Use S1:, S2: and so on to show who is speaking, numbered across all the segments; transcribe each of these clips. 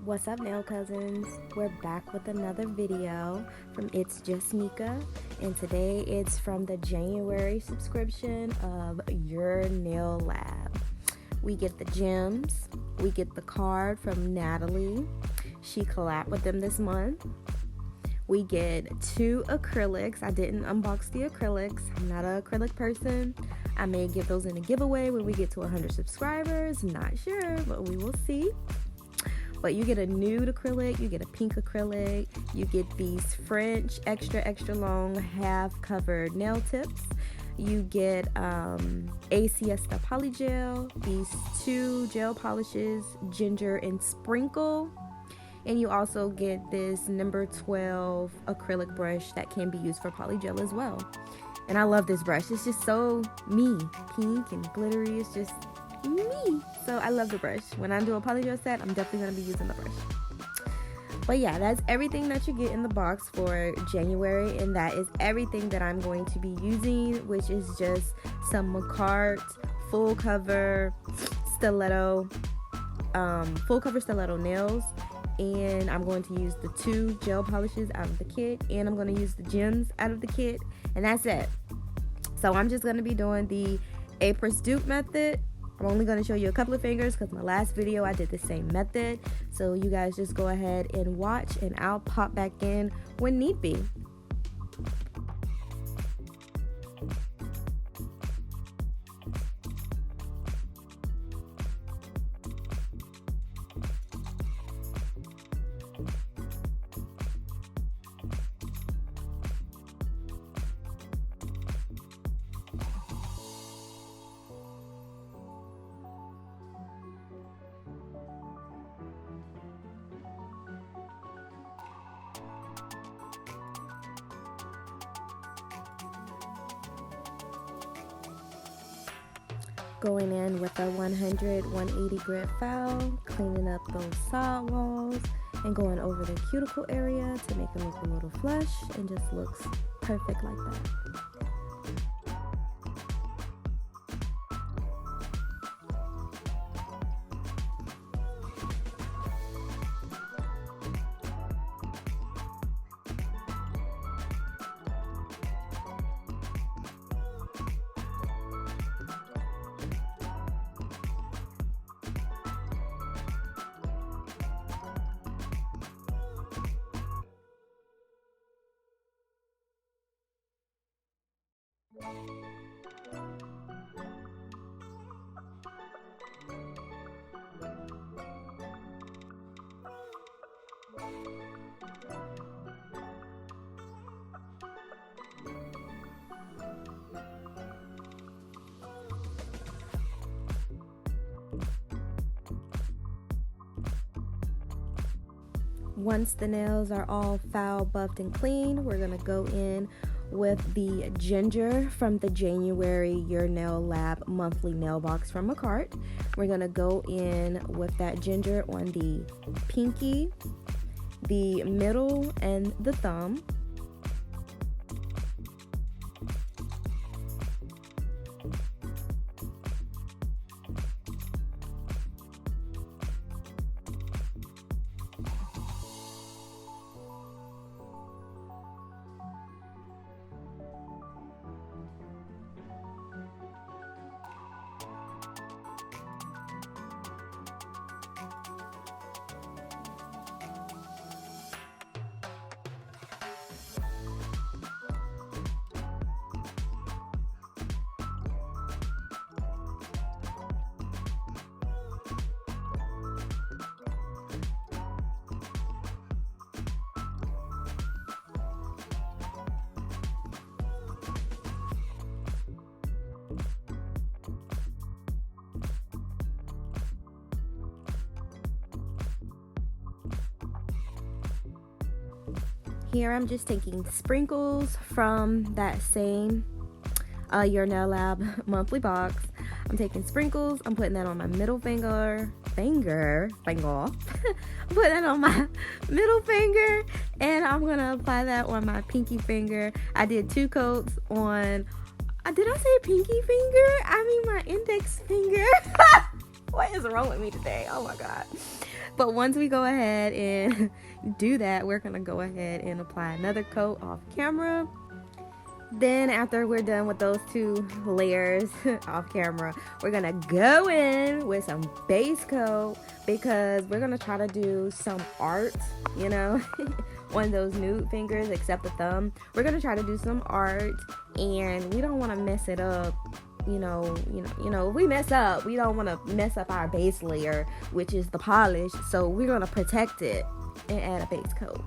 S1: What's up, nail cousins? We're back with another video from It's Just Nika, and today it's from the January subscription of Your Nail Lab. We get the gems, we get the card from Natalie. She collabed with them this month. We get 2 acrylics. I didn't unbox the acrylics. I'm not an acrylic person. I may give those in a giveaway when we get to 100 subscribers. Not sure, but we will see. But you get a nude acrylic, you get a pink acrylic, you get these French extra long half covered nail tips, you get a siesta polygel, these 2 gel polishes, ginger and sprinkle, and you also get this number 12 acrylic brush that can be used for polygel as well. And I love this brush. It's just so me, pink and glittery. It's just me. So I love the brush. When I do a polygel set, I'm definitely going to be using the brush. But yeah, that's everything that you get in the box for January, and that is everything that I'm going to be using, which is just some Macart full cover stiletto nails, and I'm going to use the 2 gel polishes out of the kit, and I'm going to use the gems out of the kit, and that's it. So I'm just going to be doing the Après dupe method. I'm only going to show you a couple of fingers because my last video I did the same method. So you guys just go ahead and watch, and I'll pop back in when need be. Going in with a 100-180 grit file, cleaning up those side walls, and going over the cuticle area to make it look a little flush, and just looks perfect like that. Once the nails are all foul, buffed, and clean, we're going to go in with the ginger from the January Your Nail Lab monthly nail box from Macart. We're going to go in with that ginger on the pinky, the middle, and the thumb. Here I'm just taking sprinkles from that same Your Nail Lab monthly box. I'm taking sprinkles, I'm putting that on my middle finger, finger off. Put that on my middle finger, and I'm gonna apply that on my pinky finger. I did 2 coats on, did I say pinky finger? I mean my index finger. What is wrong with me today? Oh my God. But once we go ahead and do that, we're gonna go ahead and apply another coat off camera. Then after we're done with those 2 layers off camera, we're gonna go in with some base coat, because we're gonna try to do some art, you know, on those nude fingers, except the thumb. We're gonna try to do some art, and we don't want to mess it up. You know, if we mess up, we don't want to mess up our base layer, which is the polish. So we're gonna protect it and add a base coat.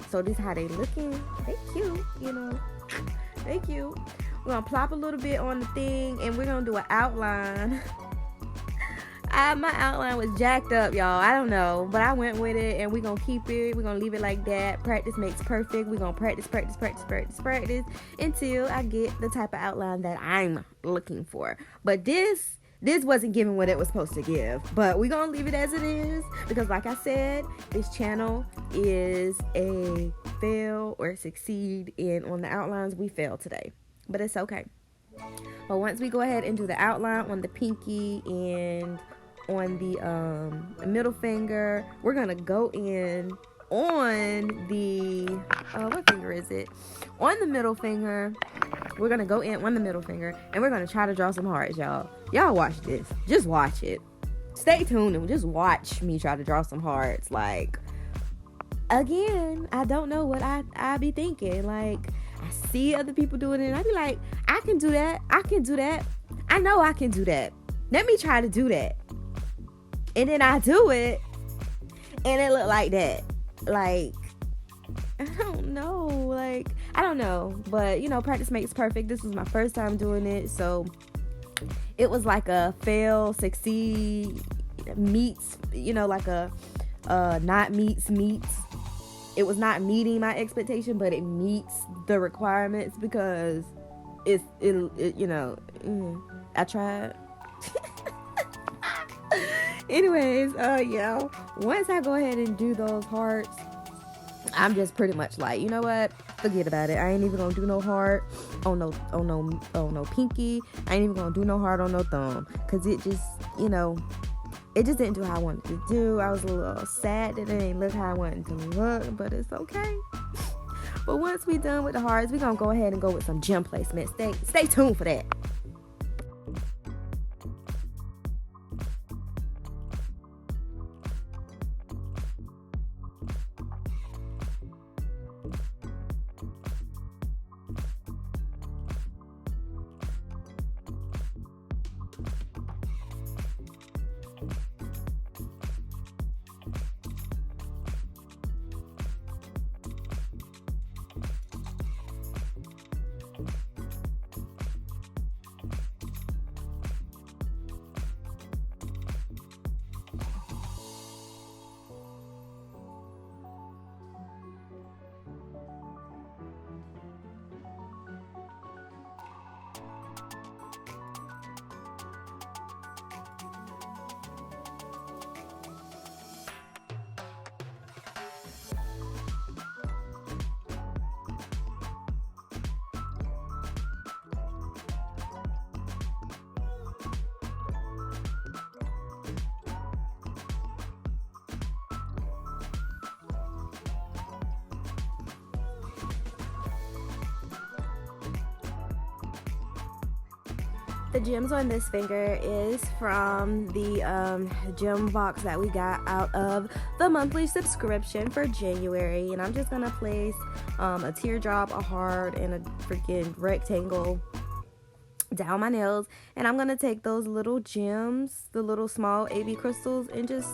S1: So this is how they looking. They cute, you know. They cute. We're gonna plop a little bit on the thing, and we're gonna do an outline. My outline was jacked up, y'all. I don't know, but I went with it, and we're gonna keep it. We're gonna leave it like that. Practice makes perfect. We're gonna practice until I get the type of outline that I'm looking for. But this wasn't giving what it was supposed to give, but we're gonna leave it as it is, because like I said, this channel is a fail or succeed, and on the outlines we failed today, but it's okay. But once we go ahead and do the outline on the pinky and on the middle finger, we're gonna go in on the what finger is it? On the middle finger. We're gonna go in on the middle finger, and we're gonna try to draw some hearts, y'all. Y'all watch this. Just watch it. Stay tuned and just watch me try to draw some hearts. Like, again, I don't know what I be thinking. Like, I see other people doing it, and I be like, I can do that. I know I can do that. Let me try to do that. And then I do it, and it look like that. Like, I don't know, but you know, practice makes perfect. This was my first time doing it, so it was like a fail, succeed, meets, you know, like a not meets. It was not meeting my expectation, but it meets the requirements, because it you know, I tried. Anyways, yeah, once I go ahead and do those hearts, I'm just pretty much like, you know what, forget about it. I ain't even gonna do no heart on no pinky. I ain't even gonna do no heart on no thumb, because it just, you know, it just didn't do how I wanted to do. I was a little sad that it didn't look how I wanted to look, but it's okay. But once we done with the hearts, we're gonna go ahead and go with some gem placement. Stay tuned for that. The gems on this finger is from the gem box that we got out of the monthly subscription for January, and I'm just gonna place a teardrop, a heart, and a freaking rectangle down my nails, and I'm gonna take those little gems, the little small AB crystals, and just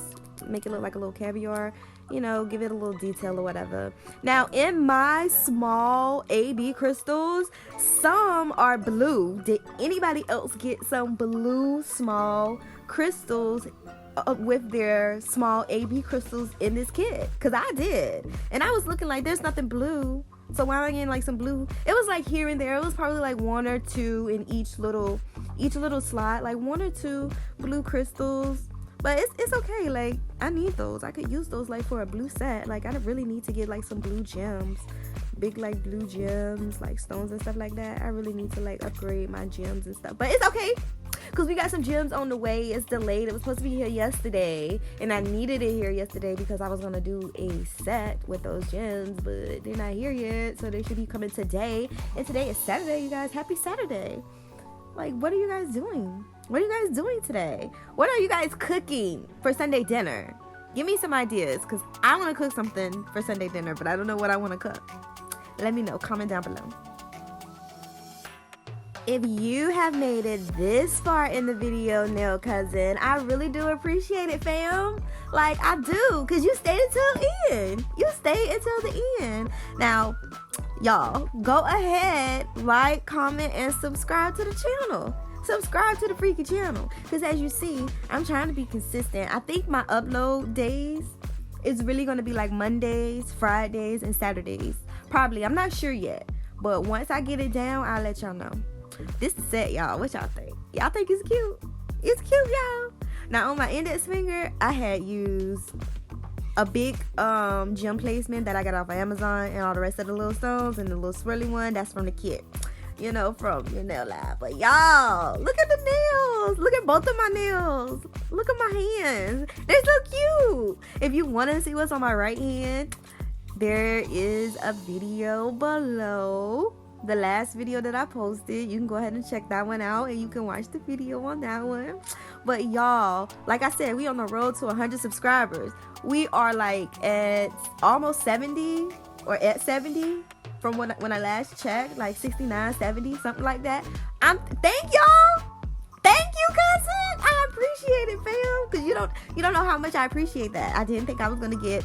S1: make it look like a little caviar, you know, give it a little detail or whatever. Now, in my small AB crystals, some are blue. Did anybody else get some blue small crystals with their small AB crystals in this kit? Because I did, and I was looking like there's nothing blue, so why am I getting like some blue? It was like here and there. It was probably like one or two in each little slot, like one or two blue crystals. But it's okay. Like, I need those. I could use those like for a blue set. Like, I really need to get like some blue gems, big like blue gems, like stones and stuff like that. I really need to like upgrade my gems and stuff. But it's okay, because we got some gems on the way. It's delayed. It was supposed to be here yesterday, and I needed it here yesterday because I was gonna do a set with those gems, but they're not here yet, so they should be coming today. And today is Saturday, you guys. Happy Saturday. Like, what are you guys doing? What are you guys doing today? What are you guys cooking for Sunday dinner? Give me some ideas, because I want to cook something for Sunday dinner, but I don't know what I want to cook. Let me know. Comment down below. If you have made it this far in the video, Nail Cousin, I really do appreciate it, fam. Like, I do, because you stayed until the end. You stayed until the end. Now, y'all, go ahead, like, comment, and subscribe to the channel. Subscribe to the freaky channel, because as you see, I'm trying to be consistent. I think my upload days is really going to be like Mondays, Fridays, and Saturdays. Probably. I'm not sure yet, but once I get it down, I'll let y'all know. This is set, y'all. What y'all think? Y'all think it's cute? It's cute, y'all. Now, on my index finger, I had used a big gem placement that I got off of Amazon, and all the rest of the little stones, and the little swirly one, that's from the kit, you know, from your nail lab. But y'all, look at the nails. Look at both of my nails. Look at my hands. They're so cute. If you want to see what's on my right hand, there is a video below. The last video that I posted, you can go ahead and check that one out, and you can watch the video on that one. But y'all, like I said, we on the road to 100 subscribers. We are like at almost 70, or at 70 from when I last checked, like 69, 70, something like that. Thank y'all. Thank you, cousin. I appreciate it, fam, because you don't know how much I appreciate that. I didn't think I was gonna get,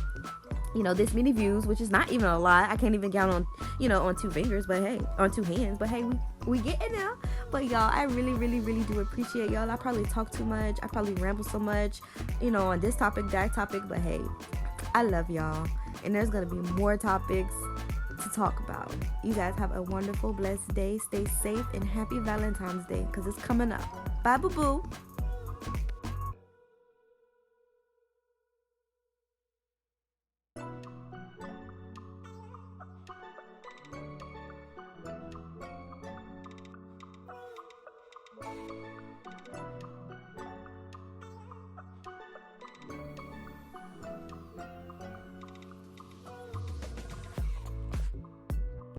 S1: you know, this many views, which is not even a lot. I can't even count on, you know, on two fingers, but hey, on two hands, but hey, we getting there. But y'all, I really, really, really do appreciate y'all. I probably talk too much. I probably ramble so much, you know, on this topic, that topic, but hey, I love y'all. And there's going to be more topics to talk about. You guys have a wonderful, blessed day. Stay safe, and happy Valentine's Day, because it's coming up. Bye, boo-boo.